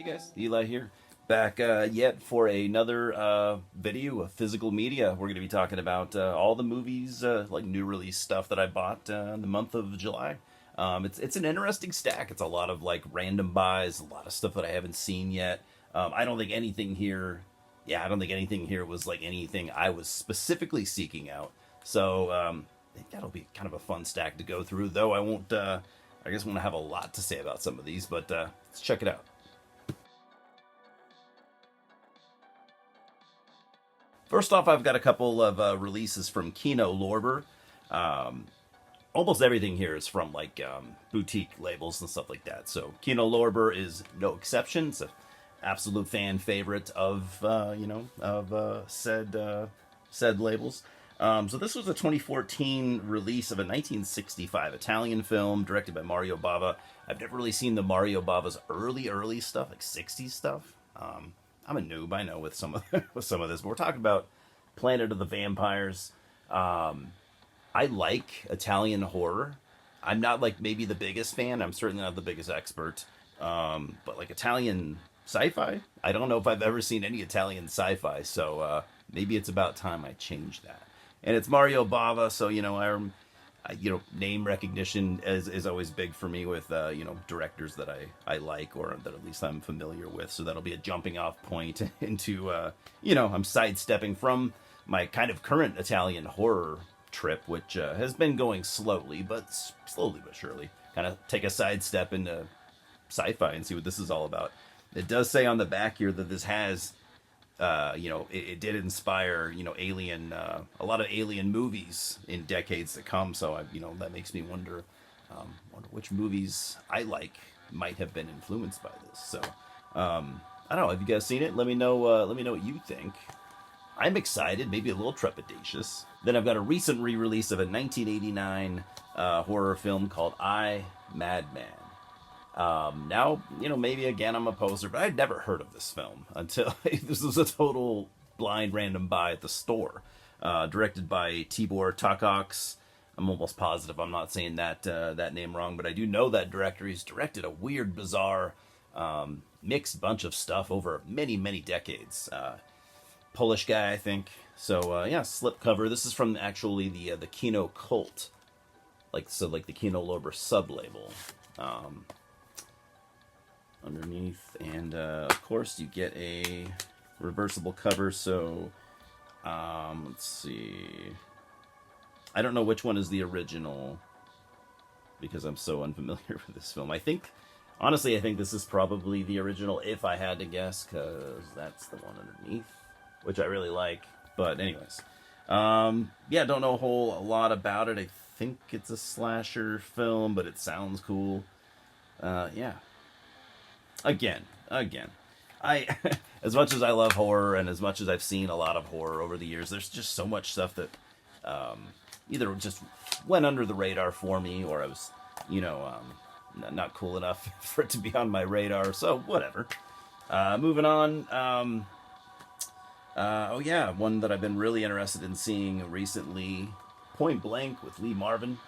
guys, Eli here. Back yet for another video of physical media. We're going to be talking about all the movies, like new release stuff that I bought in the month of July. It's an interesting stack. It's a lot of like random buys, a lot of stuff that I haven't seen yet. I don't think anything here, I don't think anything here was like anything I was specifically seeking out. So I think that'll be kind of a fun stack to go through. Though I won't. I guess I won't have a lot to say about some of these, but let's check it out. First off, I've got a couple of releases from Kino Lorber. Almost everything here is from like boutique labels and stuff like that. So Kino Lorber is no exception. It's an absolute fan favorite of said labels. So this was a 2014 release of a 1965 Italian film directed by Mario Bava. I've never really seen the Mario Bava's early stuff, like 60s stuff. I'm a noob, I know, with some of this, but we're talking about Planet of the Vampires. I like Italian horror. I'm not like maybe the biggest fan. I'm certainly not the biggest expert. But like Italian sci-fi, I don't know if I've ever seen any Italian sci-fi. So maybe it's about time I change that. And it's Mario Bava, so name recognition is always big for me with directors that I like or that at least I'm familiar with. So that'll be a jumping off point into I'm sidestepping from my kind of current Italian horror trip, which has been going slowly but surely. Kind of take a sidestep into sci-fi and see what this is all about. It does say on the back here that this has it did inspire, alien, a lot of alien movies in decades to come. So, that makes me wonder which movies I like might have been influenced by this. So, I don't know. Have you guys seen it? Let me know what you think. I'm excited, maybe a little trepidatious. Then I've got a recent re-release of a 1989 horror film called I, Madman. Now, maybe again I'm a poser, but I'd never heard of this film until this was a total blind random buy at the store. Directed by Tibor Takacs. I'm almost positive I'm not saying that name wrong, but I do know that director. He's directed a weird, bizarre, mixed bunch of stuff over many, many decades. Polish guy, I think. So, slipcover. This is from actually the Kino Cult. Like the Kino Lorber sub-label. Underneath, and of course you get a reversible cover. So let's see, I don't know which one is the original because I'm so unfamiliar with this film. I think this is probably the original if I had to guess, because that's the one underneath, which I really like. But anyways, don't know a lot about it. I think it's a slasher film, but it sounds cool. Again, I as much as I love horror and as much as I've seen a lot of horror over the years, there's just so much stuff that either just went under the radar for me, or I was, not cool enough for it to be on my radar. So whatever. Moving on. One that I've been really interested in seeing recently, Point Blank with Lee Marvin,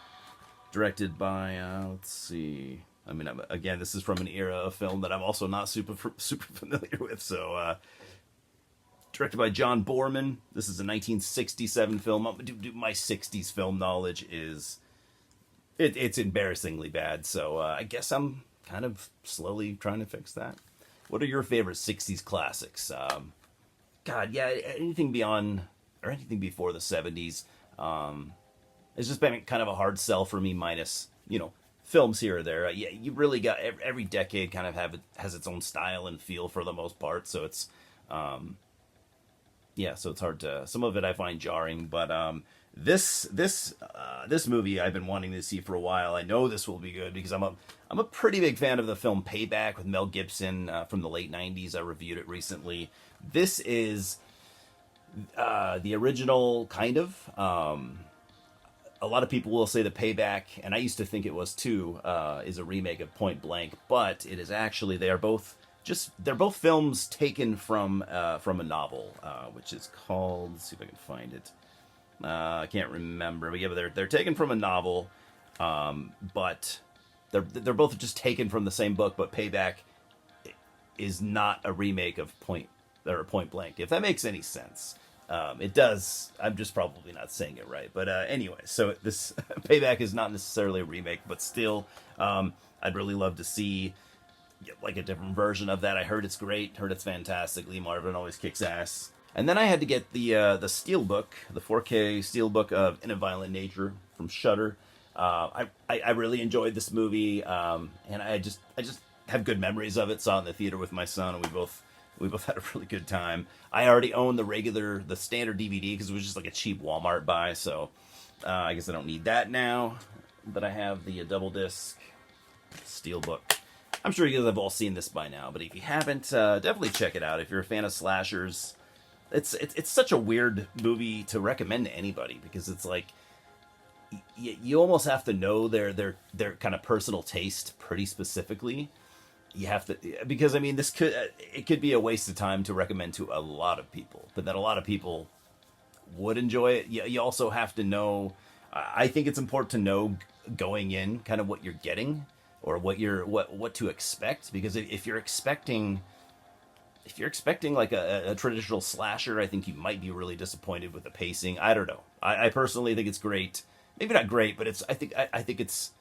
directed by let's see. I mean, again, this is from an era of film that I'm also not super familiar with. So, directed by John Boorman. This is a 1967 film. My 60s film knowledge it's embarrassingly bad. So, I guess I'm kind of slowly trying to fix that. What are your favorite 60s classics? Anything beyond or anything before the 70s. It's just been kind of a hard sell for me, minus, films here or there. You really got every decade kind of has its own style and feel for the most part. So it's, so it's hard to. Some of it I find jarring, but this movie I've been wanting to see for a while. I know this will be good because I'm a pretty big fan of the film Payback with Mel Gibson from the late '90s. I reviewed it recently. This is the original, kind of. A lot of people will say the Payback, and I used to think it was too, is a remake of Point Blank, but it is actually, they're both films taken from a novel, which is called, let's see if I can find it. I can't remember, but they're taken from a novel, but they're both just taken from the same book, but Payback is not a remake of Point Blank, if that makes any sense. It does. I'm just probably not saying it right. But anyway, so this Payback is not necessarily a remake, but still, I'd really love to see like a different version of that. I heard it's great. Heard it's fantastic. Lee Marvin always kicks ass. And then I had to get the Steelbook, the 4K Steelbook of In a Violent Nature from Shudder. I really enjoyed this movie, and I just have good memories of it. Saw it in the theater with my son, and we both had a really good time. I already owned the standard DVD because it was just like a cheap Walmart buy, so I guess I don't need that now. But I have the double disc Steelbook. I'm sure you guys have all seen this by now, but if you haven't, definitely check it out. If you're a fan of slashers, it's such a weird movie to recommend to anybody because it's like you almost have to know their kind of personal taste pretty specifically. You have to, because I mean, it could be a waste of time to recommend to a lot of people, but then a lot of people would enjoy it. You also have to know. I think it's important to know going in kind of what you're getting or what to expect, because if you're expecting like a traditional slasher, I think you might be really disappointed with the pacing. I don't know. I personally think it's great. Maybe not great, but I think it's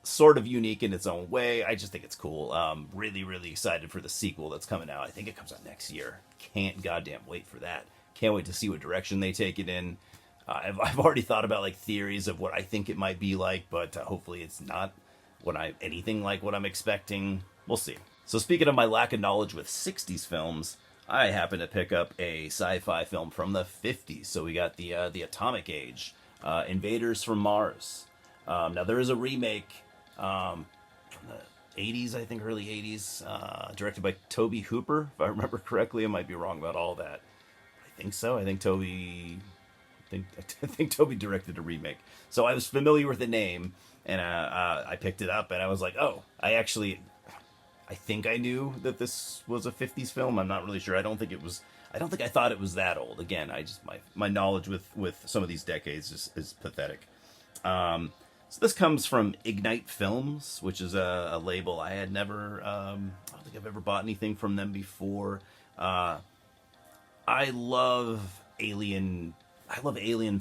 sort of unique in its own way. I just think it's cool. Really, really excited for the sequel that's coming out. I think it comes out next year. Can't goddamn wait for that. Can't wait to see what direction they take it in. I've already thought about like theories of what I think it might be like, but hopefully it's not anything like what I'm expecting. We'll see. So speaking of my lack of knowledge with 60s films, I happen to pick up a sci-fi film from the 50s. So we got the Atomic Age, Invaders from Mars. Now there is a remake from the 80s, I think early 80s, directed by Tobe Hooper, if I remember correctly. I might be wrong about all that. I think so. I think Tobe directed a remake. So I was familiar with the name, and I picked it up, and I was like, oh, I think I knew that this was a 50s film. I'm not really sure. I don't think I thought it was that old. Again, my knowledge with some of these decades is pathetic. So this comes from Ignite Films, which is a label I had never, I don't think I've ever bought anything from them before. I love alien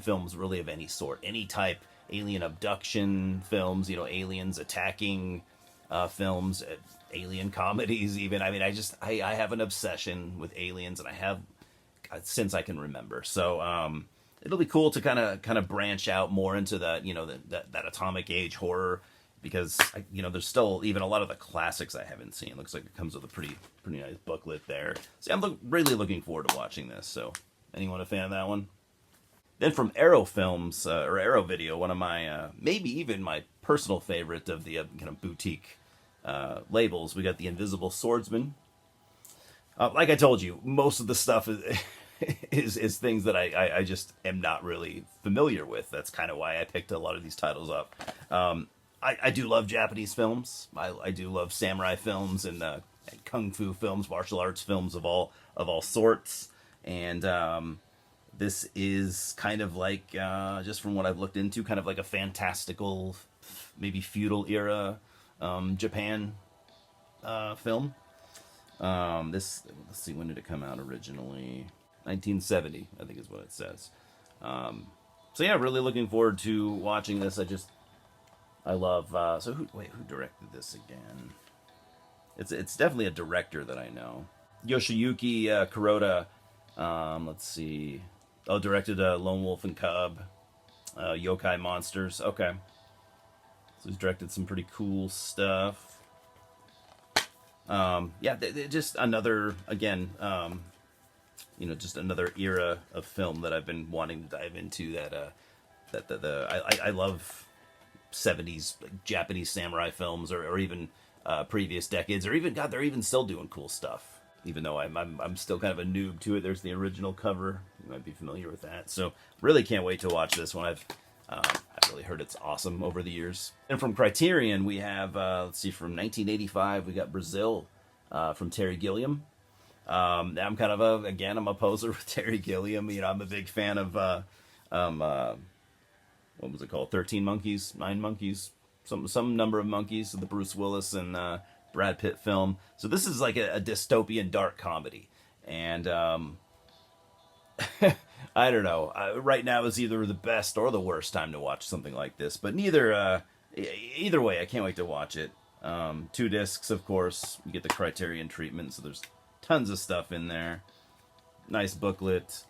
films, really, of any sort, any type. Alien abduction films, aliens attacking films, alien comedies even. I mean, I have an obsession with aliens, and I have since I can remember. So it'll be cool to kind of branch out more into that Atomic Age horror, because there's still even a lot of the classics I haven't seen. Looks like it comes with a pretty nice booklet there. So I'm really looking forward to watching this. So anyone a fan of that one? Then from Arrow Films, or Arrow Video, one of my, maybe even my personal favorite of the kind of boutique labels, we got The Invisible Swordsman. Like I told you, most of the stuff is things that I just am not really familiar with. That's kind of why I picked a lot of these titles up. I do love Japanese films. I do love samurai films and kung fu films, martial arts films of all sorts. And this is kind of like, just from what I've looked into, kind of like a fantastical, maybe feudal era Japan film. Let's see, when did it come out originally? 1970, I think is what it says. So yeah, really looking forward to watching this. I love. So who directed this again? It's definitely a director that I know. Yoshiyuki Kuroda. Let's see. Oh, directed Lone Wolf and Cub, Yokai Monsters. Okay, so he's directed some pretty cool stuff. Yeah, just another, again, just another era of film that I've been wanting to dive into. I love 70s Japanese samurai films, or even previous decades, or even, God, they're even still doing cool stuff. Even though I'm still kind of a noob to it. There's the original cover. You might be familiar with that. So really can't wait to watch this one. I've really heard it's awesome over the years. And from Criterion, we have, let's see, from 1985, we got Brazil from Terry Gilliam. I'm kind of I'm a poser with Terry Gilliam. I'm a big fan of, what was it called? 13 Monkeys, 9 Monkeys, some number of monkeys, the Bruce Willis and Brad Pitt film. So this is like a dystopian dark comedy. And I don't know. Right now is either the best or the worst time to watch something like this. But either way, I can't wait to watch it. 2 discs, of course. You get the Criterion treatment, so there's tons of stuff in there. Nice booklet.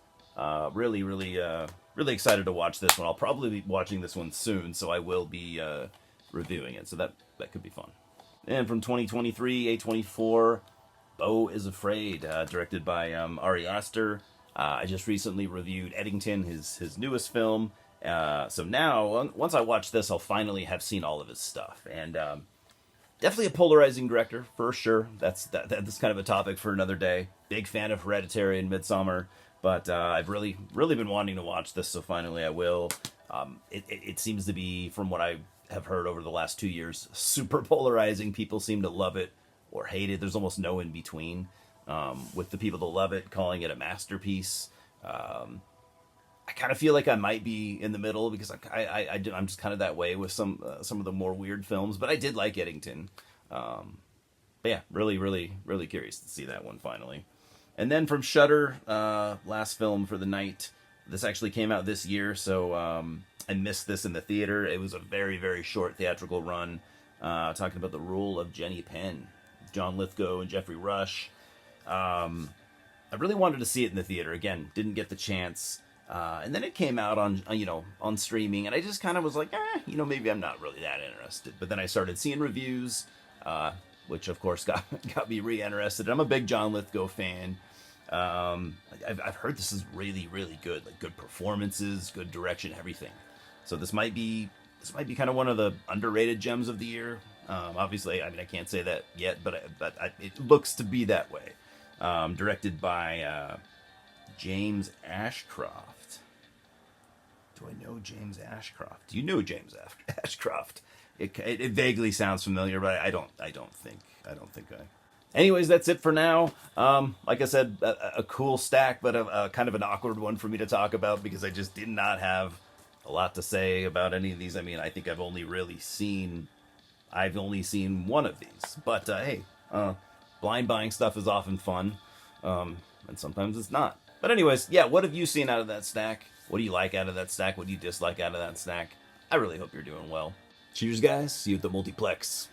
Really excited to watch this one. I'll probably be watching this one soon, so I will be reviewing it. So that could be fun. And from 2023, A24, Beau is Afraid, directed by Ari Aster. I just recently reviewed Eddington, his newest film. So now, once I watch this, I'll finally have seen all of his stuff. And definitely a polarizing director, for sure. That's kind of a topic for another day. Big fan of Hereditary and Midsommar. But I've really been wanting to watch this, so finally I will. It seems to be, from what I have heard over the last 2 years, super polarizing. People seem to love it or hate it. There's almost no in between. With the people that love it calling it a masterpiece. I kind of feel like I might be in the middle because I'm just kind of that way with some of the more weird films. But I did like Eddington. But yeah, really curious to see that one finally. And then from Shudder, last film for the night. This actually came out this year, so I missed this in the theater. It was a very short theatrical run, talking about The Rule of Jenny Penn, John Lithgow and Jeffrey Rush. I really wanted to see it in the theater. Again, didn't get the chance. And then it came out on streaming, and I just kind of was like, maybe I'm not really that interested. But then I started seeing reviews, which of course got me re-interested. I'm a big John Lithgow fan. I've heard this is really good, like good performances, good direction, everything. So this might be kind of one of the underrated gems of the year. Obviously, I mean, I can't say that yet, but it looks to be that way. Directed by James Ashcroft. Do I know James Ashcroft? Do you know James Ashcroft? It vaguely sounds familiar, but I don't think I. Anyways, that's it for now. Like I said, a cool stack, but a kind of an awkward one for me to talk about because I just did not have a lot to say about any of these. I mean, I think I've only seen one of these. But hey, blind buying stuff is often fun, and sometimes it's not. But anyways, yeah, what have you seen out of that stack? What do you like out of that stack? What do you dislike out of that stack? I really hope you're doing well. Cheers, guys. See you at the multiplex.